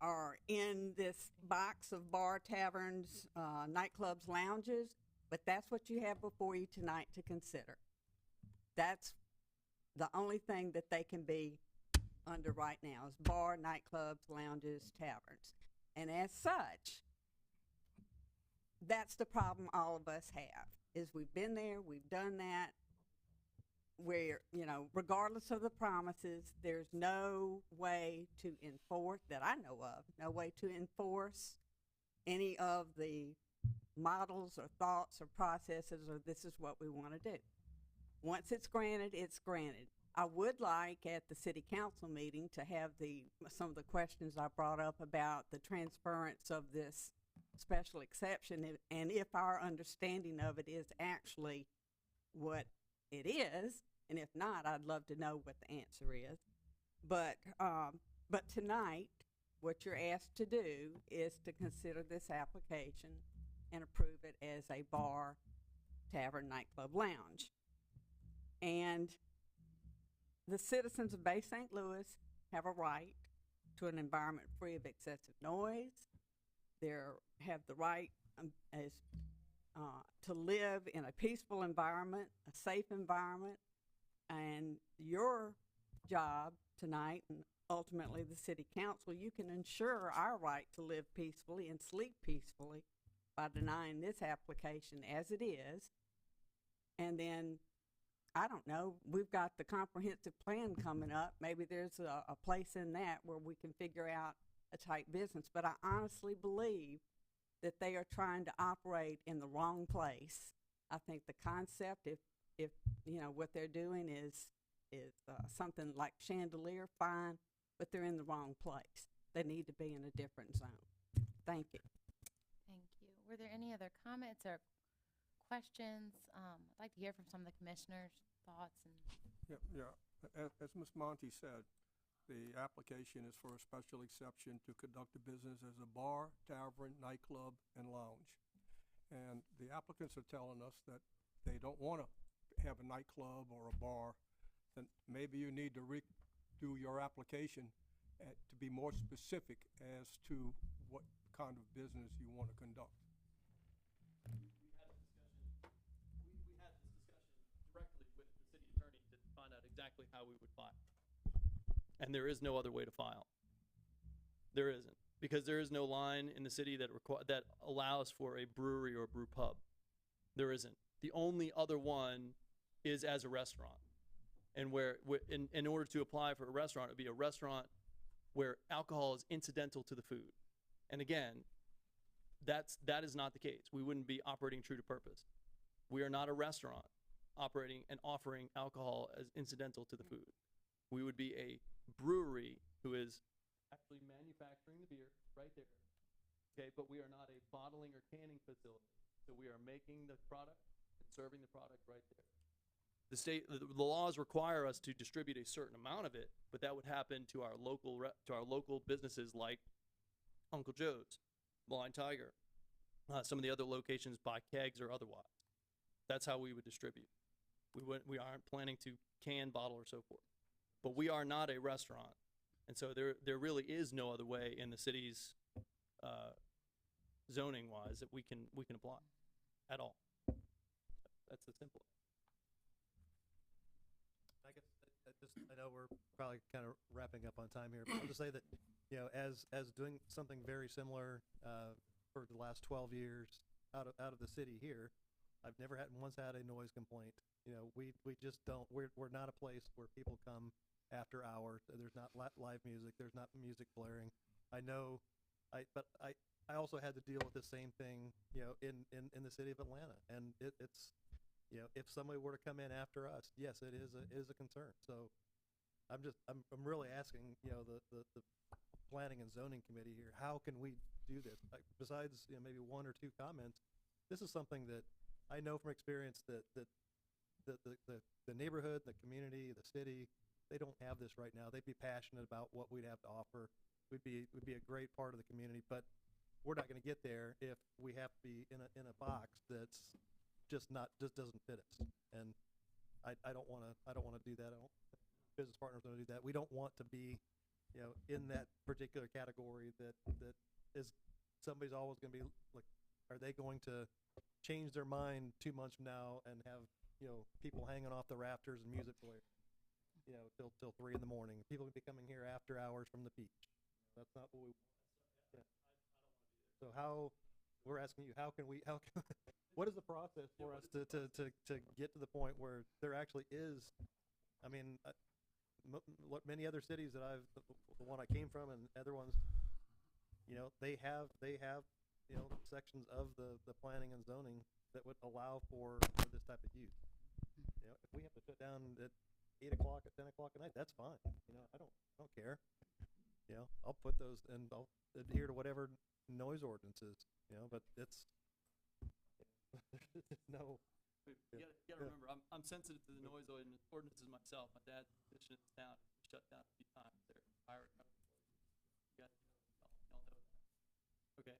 are in this box of bar, taverns, nightclubs, lounges, but that's what you have before you tonight to consider. That's the only thing that they can be under right now is bar, nightclubs, lounges, taverns. And as such, that's the problem all of us have, is we've been there, we've done that, where, regardless of the promises, there's no way to enforce, that I know of, no way to enforce any of the models or thoughts or processes or this is what we want to do. Once it's granted, it's granted. I would like at the city council meeting to have some of the questions I brought up about the transference of this special exception, and if our understanding of it is actually what it is, and if not, I'd love to know what the answer is. But tonight, what you're asked to do is to consider this application and approve it as a bar, tavern, nightclub, lounge. And the citizens of Bay St. Louis have a right to an environment free of excessive noise. They have the right to live in a peaceful environment, a safe environment, and your job tonight, and ultimately the city council, you can ensure our right to live peacefully and sleep peacefully by denying this application as it is. And then, I don't know, we've got the comprehensive plan coming up. Maybe there's a place in that where we can figure out a type business. But I honestly believe that they are trying to operate in the wrong place. I think the concept, if you know, what they're doing is something like Chandelier, fine, but they're in the wrong place. They need to be in a different zone. Thank you. Thank you. Were there any other comments or questions? I'd like to hear from some of the commissioners' thoughts. And Yeah. As Ms. Monty said, the application is for a special exception to conduct a business as a bar, tavern, nightclub, and lounge. And the applicants are telling us that they don't want to have a nightclub or a bar. Then maybe you need to redo your application to be more specific as to what kind of business you want to conduct. We had this discussion directly with the city attorney to find out exactly how we would file. And there is no other way to file. There isn't, because there is no line in the city that allows for a brewery or a brew pub. There isn't. The only other one is as a restaurant. And in order to apply for a restaurant, it would be a restaurant where alcohol is incidental to the food. And again, that is not the case. We wouldn't be operating true to purpose. We are not a restaurant operating and offering alcohol as incidental to the food. We would be a brewery who is actually manufacturing the beer right there. Okay, but we are not a bottling or canning facility. So we are making the product and serving the product right there. The laws require us to distribute a certain amount of it, but that would happen to our local businesses like Uncle Joe's, Blind Tiger, some of the other locations by kegs or otherwise. That's how we would distribute. We aren't planning to can, bottle, or so forth. But we are not a restaurant, and so there really is no other way in the city's zoning wise that we can apply at all. That's the simple. I guess I know we're probably kind of wrapping up on time here, but I'll just say that, you know, as doing something very similar for the last 12 years out of the city here, I've never once had a noise complaint. You know, we just don't. We're not a place where people come after hours. There's not live music. There's not music blaring. I know, but I also had to deal with the same thing, you know, in the city of Atlanta, and it's, you know, if somebody were to come in after us, yes, it is a concern. So I'm really asking, you know, the planning and zoning committee here, how can we do this? Like, besides, you know, maybe one or two comments, this is something that I know from experience that the neighborhood, the community, the city, they don't have this right now. They'd be passionate about what we'd have to offer. We'd be a great part of the community, but we're not going to get there if we have to be in a box that's just doesn't fit us. And I don't want to do that. Business partners don't do that. We don't want to be, you know, in that particular category that is somebody's always going to be like, are they going to change their mind 2 months from now and have, you know, people hanging off the rafters and music playing, you know, till 3 in the morning? People will be coming here after hours from the beach. That's not what we want. Yeah. So we're asking you, what is the process for us to get to the point where there actually is, I mean, many other cities that the one I came from and other ones, you know, they have, you know, sections of the planning and zoning that would allow for this type of use. You know, if we have to shut down at 8 o'clock at 10 o'clock at night, that's fine. You know, I don't care. You know, I'll put those and I'll adhere to whatever noise ordinance is, you know, but it's, there's no, You gotta remember, I'm sensitive to the noise ordinances myself. My dad petitioned this town, shut down a few times. They're fire recovery employees. You guys know, y'all know that. Okay,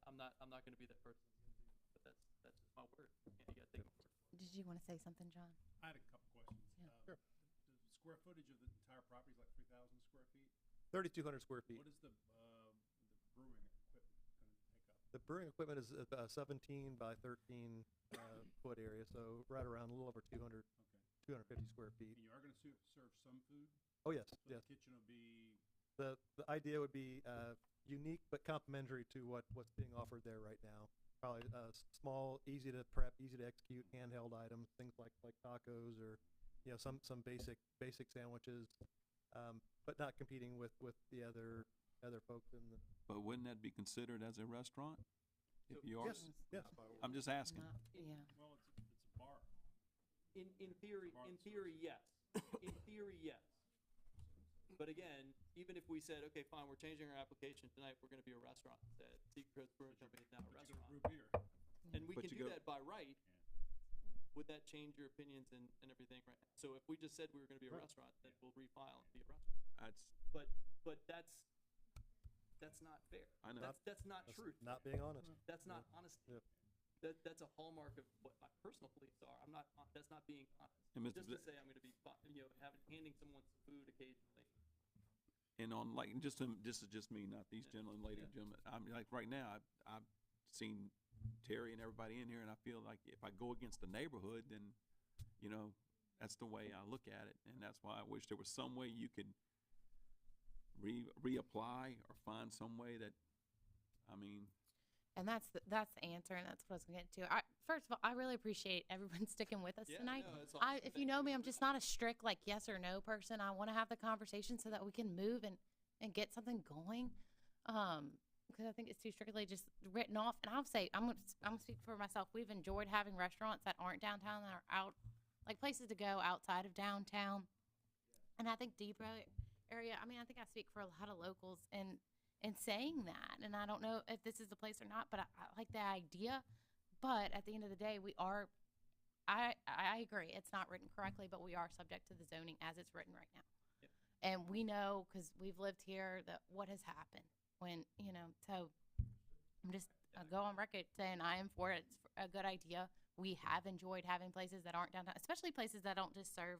I'm not gonna be that person who's gonna do that, but that's just my word. You gotta take my word for it. Did you want to say something, John? I had a couple questions. Yeah. Sure. The square footage of the entire property is like 3,000 square feet. 3,200 square feet. What is the brewing equipment gonna take up? The brewing equipment is 17 by 13 foot area, so right around a little over 200, 250 square feet. And you are gonna serve some food? Oh, yes, So yes. the kitchen will be, The idea would be unique but complementary to what's being offered there right now. Probably small, easy to prep, easy to execute, handheld items, things like tacos or, you know, some basic sandwiches, but not competing with the other folks in the. But wouldn't that be considered as a restaurant? If you are, Yes, yes. I'm just asking. Yeah. well, it's a bar. In theory, yes. In theory, yes. But again, even if we said, okay, fine, we're changing our application tonight, we're gonna be a restaurant instead. Secret Coast Brewing Company is now a But you restaurant. go to root beer. And we But can you do go- that by right. Would that change your opinions and everything right now? So if we just said we were gonna be a Right. restaurant, then we'll refile and be a restaurant. That's, But that's not fair. I know. That's not That's true. not being honest. That's not honesty. Yep. That's a hallmark of what my personal beliefs are. That's not being honest. And Mr. Just to Vi- say I'm gonna be, handing someone some food occasionally. and on like, this is just me, not these gentlemen, ladies and gentlemen. I mean, like right now, I've seen Terry and everybody in here, and I feel like if I go against the neighborhood, then, you know, that's the way I look at it. And that's why I wish there was some way you could reapply or find some way that, I mean, And that's the answer, and that's what I was going to get to. First of all, I really appreciate everyone sticking with us Yeah, tonight. no, it's awesome. If you know me, I'm just not a strict like yes or no person. I want to have the conversation so that we can move and get something going. Because I think it's too strictly just written off. And I'll say, I'm gonna speak for myself. We've enjoyed having restaurants that aren't downtown, that are out, like places to go outside of downtown. And I think Depot area, I mean, I think I speak for a lot of locals in saying that. And I don't know if this is the place or not, but I like the idea. But at the end of the day, I agree, it's not written correctly, but we are subject to the zoning as it's written right now. Yep. And we know, because we've lived here, that what has happened when, you know, so I'm just, I go on record saying I am for it. It's a good idea. We have enjoyed having places that aren't downtown, especially places that don't just serve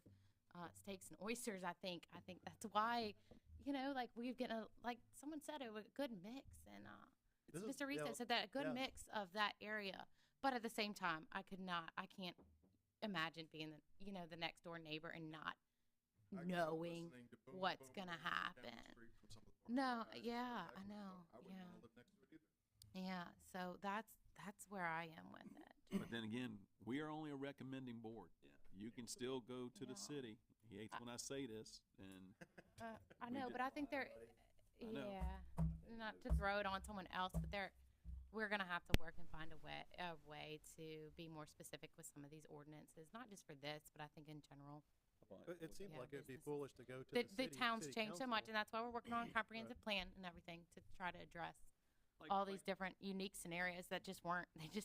steaks and oysters. I think that's why, you know, like we've getting like someone said, a good mix, and This is- Mr. Reese yeah, said that a good yeah. mix of that area. But at the same time, I can't imagine being the next door neighbor and not I grew up knowing listening to Boom what's Boom gonna Room down the happen. street from some of the No, bars and yeah, guys I and know, stuff. I wouldn't yeah. wanna live next to it either. Yeah, so that's where I am with it. but then again, we are only a recommending board. Yeah. You can still go to the Yeah. city. He hates when I say this, and I We know, did- but I think I know. yeah, not to throw it on someone else, but we're gonna have to work and find a way to be more specific with some of these ordinances, not just for this, but I think in general. It seems Yeah, like it'd be businesses. foolish to go to The the town's city changed so much, council. and that's why we're working on a comprehensive plan and everything to try to address Like- all like- these different unique scenarios that just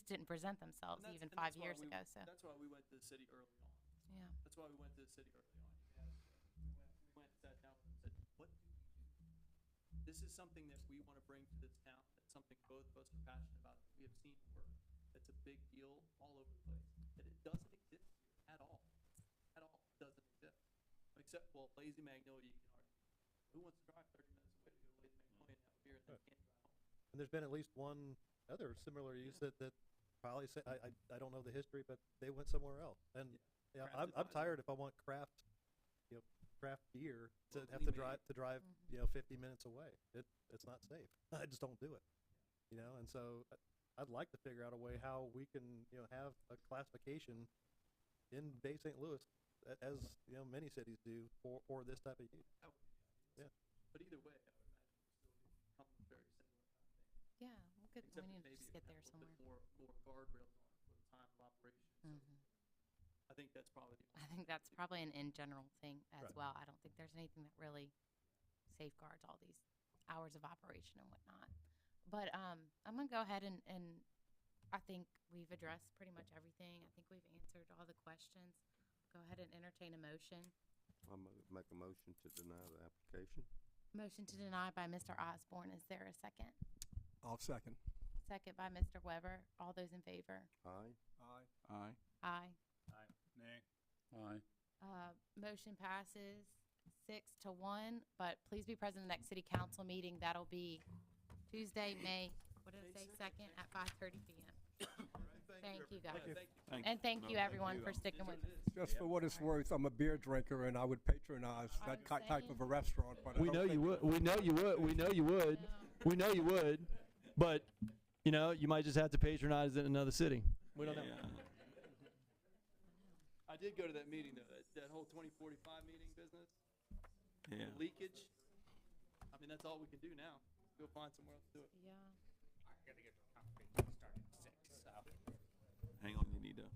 didn't present themselves And that's- even and 5 that's why years we- ago, so, That's why we went to the city early on. yeah. That's why we went to the city early on. We went and sat down with them and said, what do we do? This is something that we want to bring to this town. It's something both of us are passionate about, that we have seen work. It's a big deal all over the place. And it doesn't exist here at all. At all. It doesn't exist. Except, well, Lazy Magnolia, you can argue. Who wants to drive 30 minutes away to go to Lazy Magnolia and have beer and then can't drive home? And there's been at least one other similar use that probably say, I don't know the history, but they went somewhere else. And yeah, Craft I'm advisor. tired if I want craft beer to have Locally to made. drive, Mhm. 50 minutes away. It's not safe. I just don't do it. And so I'd like to figure out a way how we can, have a classification in Bay St. Louis as, many cities do for this type of use. That would be ideal. Yeah. But either way, I would imagine we'll still become very similar kind of thing. Yeah, we Except need to maybe just it get would there have a little somewhere. bit more guardrails on it for the time of operation. So Mhm. I I think that's probably the I think that's probably an in general thing as Right. well. I don't think there's anything that really safeguards all these hours of operation and whatnot. But I'm gonna go ahead and I think we've addressed pretty much everything. I think we've answered all the questions. Go ahead and entertain a motion. Make a motion to deny the application. Motion to deny by Mr. Osborne. Is there a second? I'll second. Second by Mr. Weber. All those in favor? Aye. Aye. Aye. Aye. Aye. Nay. Aye. Motion passes 6-1, but please be present at the next city council meeting. That'll be Tuesday, May, what did it say, 2nd at 5:30 PM. Thank you, guys. And thank you, everyone, for sticking with us. Just for what it's worth, I'm a beer drinker and I would patronize that type of a restaurant, but I We don't know you think- would. We know you would. We know you would. We know you would. But you know, you might just have to patronize it in another city. We don't know. I did go to that meeting though. That whole 2045 meeting business. Yeah. Leakage. I mean, that's all we can do now. Go find somewhere else to do it. Yeah. I gotta get to a conversation starting at 6, so. Hang on, you need to.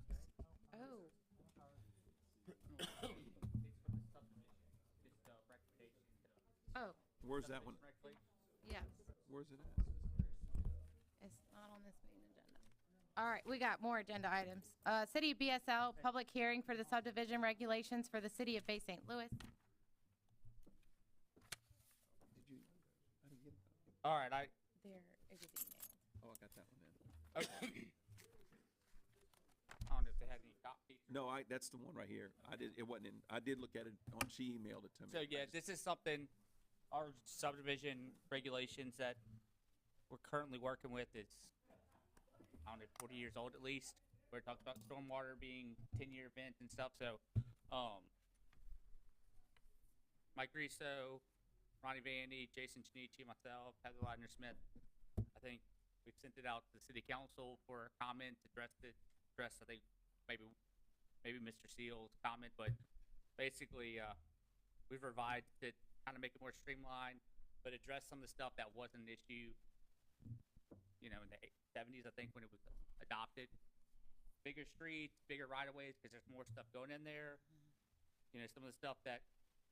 Oh. It's for the subdivision. It's the recommendation to. Oh, Where's that one? yes. Where's it at? It's not on this main agenda. All right, we got more agenda items. City BSL, public hearing for the subdivision regulations for the city of Bay St. Louis. All right, I. There, it was emailed. Oh, I got that one then. Okay. I don't know if they had any copies. No, that's the one right here. It wasn't in, I did look at it on, she emailed it to me. So yeah, this is something, our subdivision regulations that we're currently working with is, I don't know, 40 years old at least. Where it talks about stormwater being 10-year event and stuff. So, Mike Griso, Ronnie Vandy, Jason Chinichi, myself, Heather Ladner Smith. I think we've sent it out to the city council for a comment, addressed, I think, maybe Mr. Seal's comment, but basically, we've revised it, kind of make it more streamlined, but address some of the stuff that wasn't an issue, you know, in the 70s, I think, when it was adopted. Bigger streets, bigger right-of-ways, because there's more stuff going in there. You know, some of the stuff that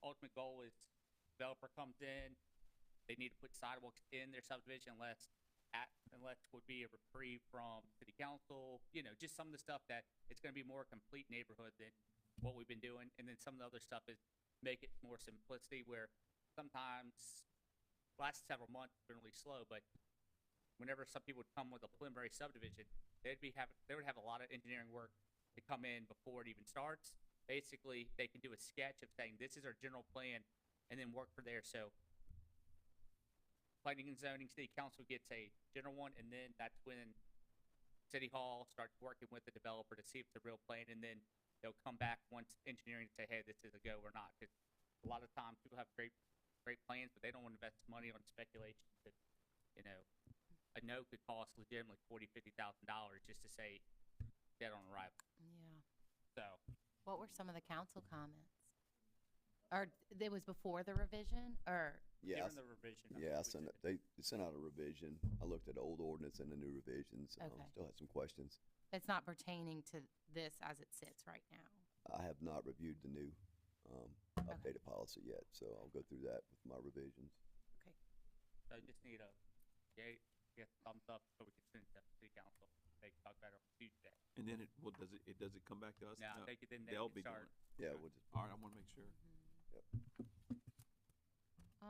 ultimate goal is developer comes in, they need to put sidewalks in their subdivision unless would be a reprieve from city council, you know, just some of the stuff that it's gonna be more complete neighborhood than what we've been doing. And then some of the other stuff is make it more simplicity where sometimes last several months have been really slow, but whenever some people would come with a preliminary subdivision, they would have a lot of engineering work to come in before it even starts. Basically, they can do a sketch of saying, this is our general plan, and then work for there. So planning and zoning, city council gets a general one, and then that's when city hall starts working with the developer to see if it's a real plan, and then they'll come back once engineering to say, hey, this is a go or not. Because a lot of times people have great plans, but they don't want to invest money on speculation that, you know, a note could cost legitimately $40,000, $50,000 just to say dead on arrival. Yeah. So What were some of the council comments? Or it was before the revision, or? Yeah, during the revision. yeah, they sent out a revision. I looked at the old ordinance and the new revisions. Okay. Still had some questions. It's not pertaining to this as it sits right now. I have not reviewed the new updated policy yet, so I'll go through that with my revisions. Okay. So I just need a thumbs up so we can send it to city council. They can talk about it on Tuesday. And then does it come back to us? No, they could then They'll can be doing start. it. Yeah, Okay. we'll just. All right, I wanna make sure. Yep. So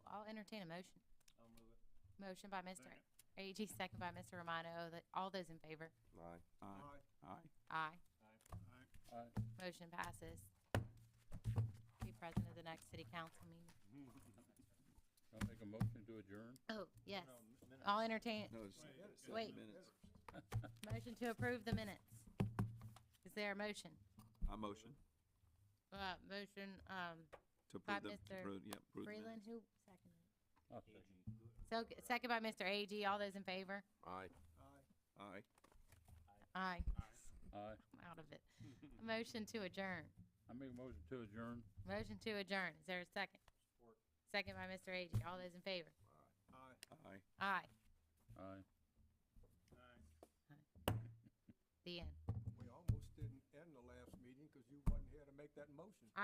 I'll entertain a motion. I'll move it. Motion by Mr. AG, second by Mr. Romano. All those in favor? Aye. Aye. Aye. Aye. Aye. Motion passes. Be present at the next city council meeting. I'll make a motion to adjourn. Oh, yes. I'll entertain, No, it's Wait. minutes. motion to approve the minutes. Is there a motion? I motion Motion, to by approve Mr. approve the Freeland, minutes. who seconded? I'll second. So, second by Mr. AG. All those in favor? Aye. Aye. Aye. Aye. I'm out of it. Motion to adjourn. I make a motion to adjourn. Motion to adjourn. Is there a second? Second by Mr. AG. All those in favor? Aye. Aye. Aye. Aye. The end. We almost didn't end the last that motion.